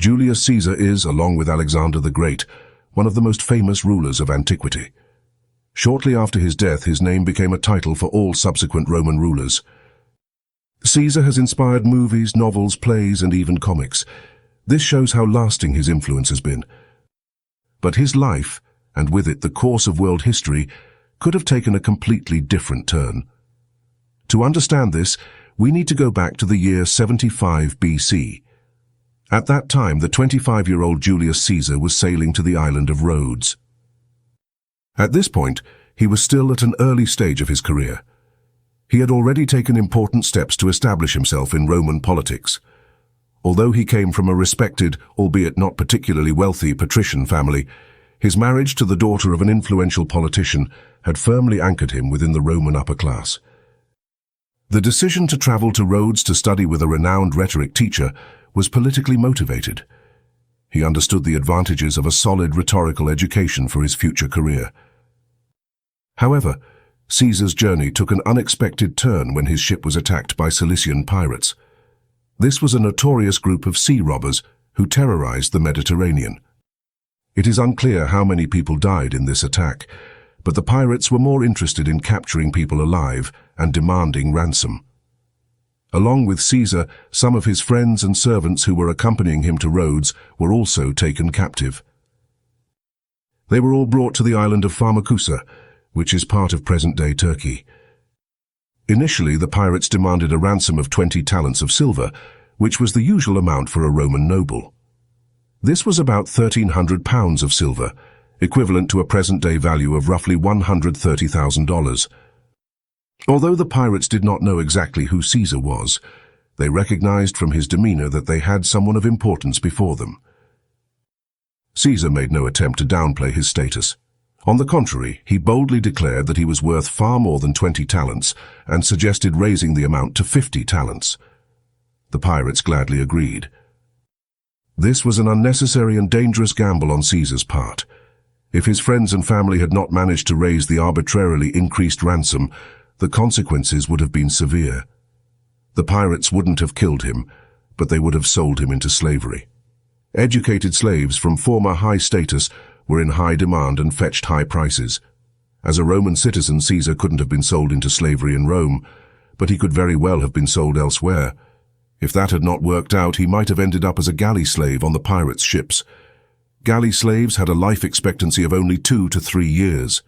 Julius Caesar is, along with Alexander the Great, one of the most famous rulers of antiquity. Shortly after his death, his name became a title for all subsequent Roman rulers. Caesar has inspired movies, novels, plays, and even comics. This shows how lasting his influence has been. But his life, and with it the course of world history, could have taken a completely different turn. To understand this, we need to go back to the year 75 BC. At that time, the 25-year-old Julius Caesar was sailing to the island of Rhodes. At this point, he was still at an early stage of his career. He had already taken important steps to establish himself in Roman politics. Although he came from a respected, albeit not particularly wealthy, patrician family, his marriage to the daughter of an influential politician had firmly anchored him within the Roman upper class. The decision to travel to Rhodes to study with a renowned rhetoric teacher was politically motivated. He understood the advantages of a solid rhetorical education for his future career. However, Caesar's journey took an unexpected turn when his ship was attacked by Cilician pirates. This was a notorious group of sea robbers who terrorized the Mediterranean. It is unclear how many people died in this attack, but the pirates were more interested in capturing people alive and demanding ransom. Along with Caesar, some of his friends and servants who were accompanying him to Rhodes were also taken captive. They were all brought to the island of Pharmacusa, which is part of present-day Turkey. Initially, the pirates demanded a ransom of 20 talents of silver, which was the usual amount for a Roman noble. This was about 1,300 pounds of silver, equivalent to a present-day value of roughly $130,000. Although the pirates did not know exactly who Caesar was, they recognized from his demeanor that they had someone of importance before them. Caesar made no attempt to downplay his status. On the contrary, he boldly declared that he was worth far more than 20 talents and suggested raising the amount to 50 talents. The pirates gladly agreed. This was an unnecessary and dangerous gamble on Caesar's part. If his friends and family had not managed to raise the arbitrarily increased ransom, the consequences would have been severe. The pirates wouldn't have killed him, but they would have sold him into slavery. Educated slaves from former high status were in high demand and fetched high prices. As a Roman citizen, Caesar couldn't have been sold into slavery in Rome, but he could very well have been sold elsewhere. If that had not worked out, he might have ended up as a galley slave on the pirates' ships. Galley slaves had a life expectancy of only 2 to 3 years.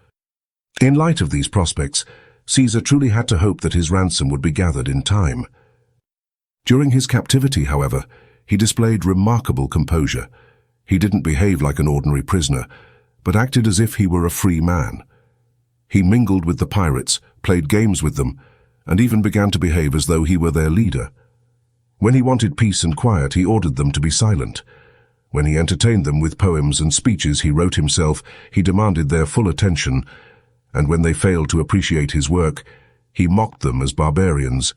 In light of these prospects, Caesar truly had to hope that his ransom would be gathered in time. During his captivity, however, he displayed remarkable composure. He didn't behave like an ordinary prisoner, but acted as if he were a free man. He mingled with the pirates, played games with them, and even began to behave as though he were their leader. When he wanted peace and quiet, he ordered them to be silent. When he entertained them with poems and speeches he wrote himself, he demanded their full attention, and when they failed to appreciate his work, he mocked them as barbarians.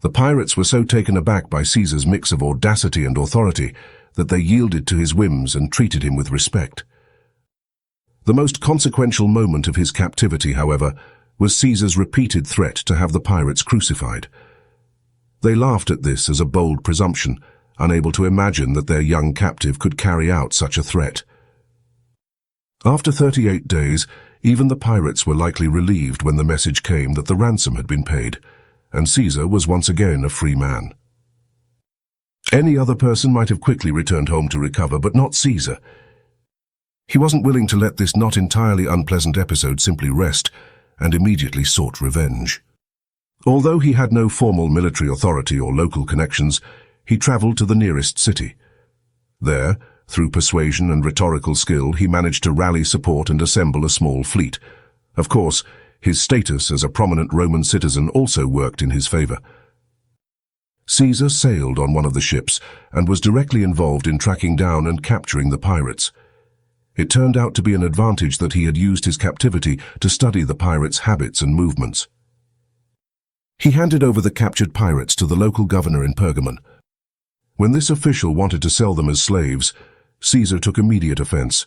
The pirates were so taken aback by Caesar's mix of audacity and authority that they yielded to his whims and treated him with respect. The most consequential moment of his captivity, however, was Caesar's repeated threat to have the pirates crucified. They laughed at this as a bold presumption, unable to imagine that their young captive could carry out such a threat. After 38 days, even the pirates were likely relieved when the message came that the ransom had been paid, and Caesar was once again a free man. Any other person might have quickly returned home to recover, but not Caesar. He wasn't willing to let this not entirely unpleasant episode simply rest, and immediately sought revenge. Although he had no formal military authority or local connections, he traveled to the nearest city. There, through persuasion and rhetorical skill, he managed to rally support and assemble a small fleet. Of course, his status as a prominent Roman citizen also worked in his favor. Caesar sailed on one of the ships and was directly involved in tracking down and capturing the pirates. It turned out to be an advantage that he had used his captivity to study the pirates' habits and movements. He handed over the captured pirates to the local governor in Pergamon. When this official wanted to sell them as slaves, Caesar took immediate offense.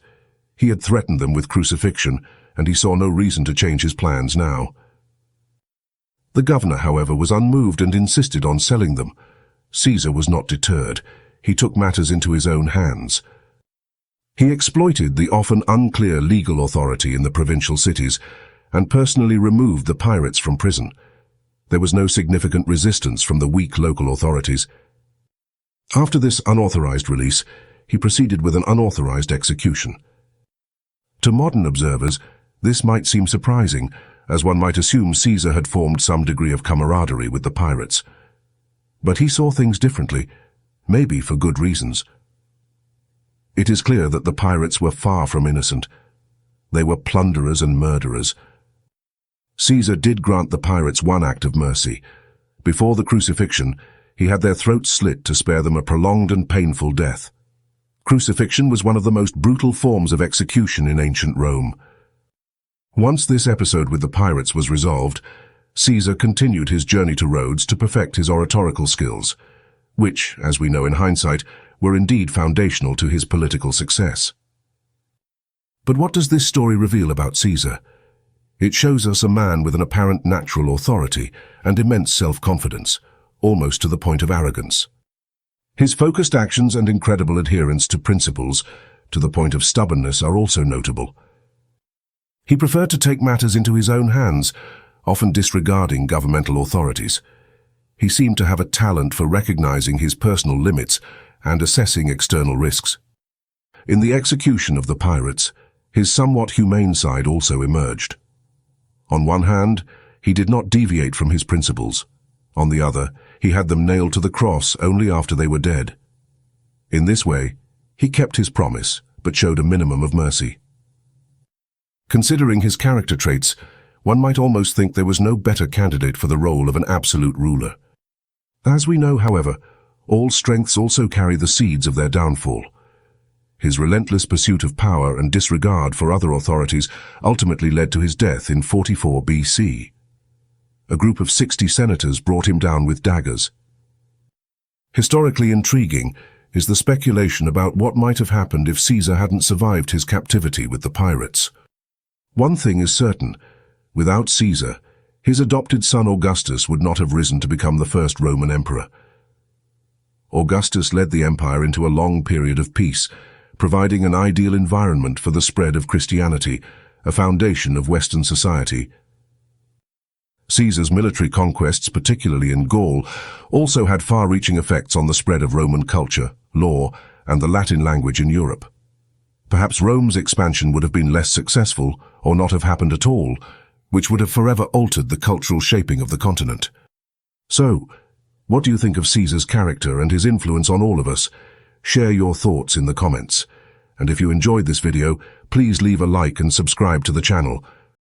He had threatened them with crucifixion, and he saw no reason to change his plans now. The governor, however, was unmoved and insisted on selling them. Caesar was not deterred. he took matters into his own hands. He exploited the often unclear legal authority in the provincial cities and personally removed the pirates from prison. There was no significant resistance from the weak local authorities. After this unauthorized release, he proceeded with an unauthorized execution. To modern observers, this might seem surprising, as one might assume Caesar had formed some degree of camaraderie with the pirates. But he saw things differently, maybe for good reasons. It is clear that the pirates were far from innocent. They were plunderers and murderers. Caesar did grant the pirates one act of mercy. Before the crucifixion, he had their throats slit to spare them a prolonged and painful death. Crucifixion was one of the most brutal forms of execution in ancient Rome. Once this episode with the pirates was resolved, Caesar continued his journey to Rhodes to perfect his oratorical skills, which, as we know in hindsight, were indeed foundational to his political success. But what does this story reveal about Caesar? It shows us a man with an apparent natural authority and immense self-confidence, almost to the point of arrogance. His focused actions and incredible adherence to principles, to the point of stubbornness, are also notable. He preferred to take matters into his own hands, often disregarding governmental authorities. He seemed to have a talent for recognizing his personal limits and assessing external risks. In the execution of the pirates, his somewhat humane side also emerged. On one hand, he did not deviate from his principles. On the other, he had them nailed to the cross only after they were dead. In this way, he kept his promise, but showed a minimum of mercy. Considering his character traits, one might almost think there was no better candidate for the role of an absolute ruler. As we know, however, all strengths also carry the seeds of their downfall. His relentless pursuit of power and disregard for other authorities ultimately led to his death in 44 BC. A group of 60 senators brought him down with daggers. Historically intriguing is the speculation about what might have happened if Caesar hadn't survived his captivity with the pirates. One thing is certain: without Caesar, his adopted son Augustus would not have risen to become the first Roman emperor. Augustus led the empire into a long period of peace, providing an ideal environment for the spread of Christianity, a foundation of Western society. Caesar's military conquests, particularly in Gaul, also had far-reaching effects on the spread of Roman culture, law, and the Latin language in Europe. Perhaps Rome's expansion would have been less successful, or not have happened at all, which would have forever altered the cultural shaping of the continent. So, what do you think of Caesar's character and his influence on all of us? Share your thoughts in the comments. And if you enjoyed this video, please leave a like and subscribe to the channel.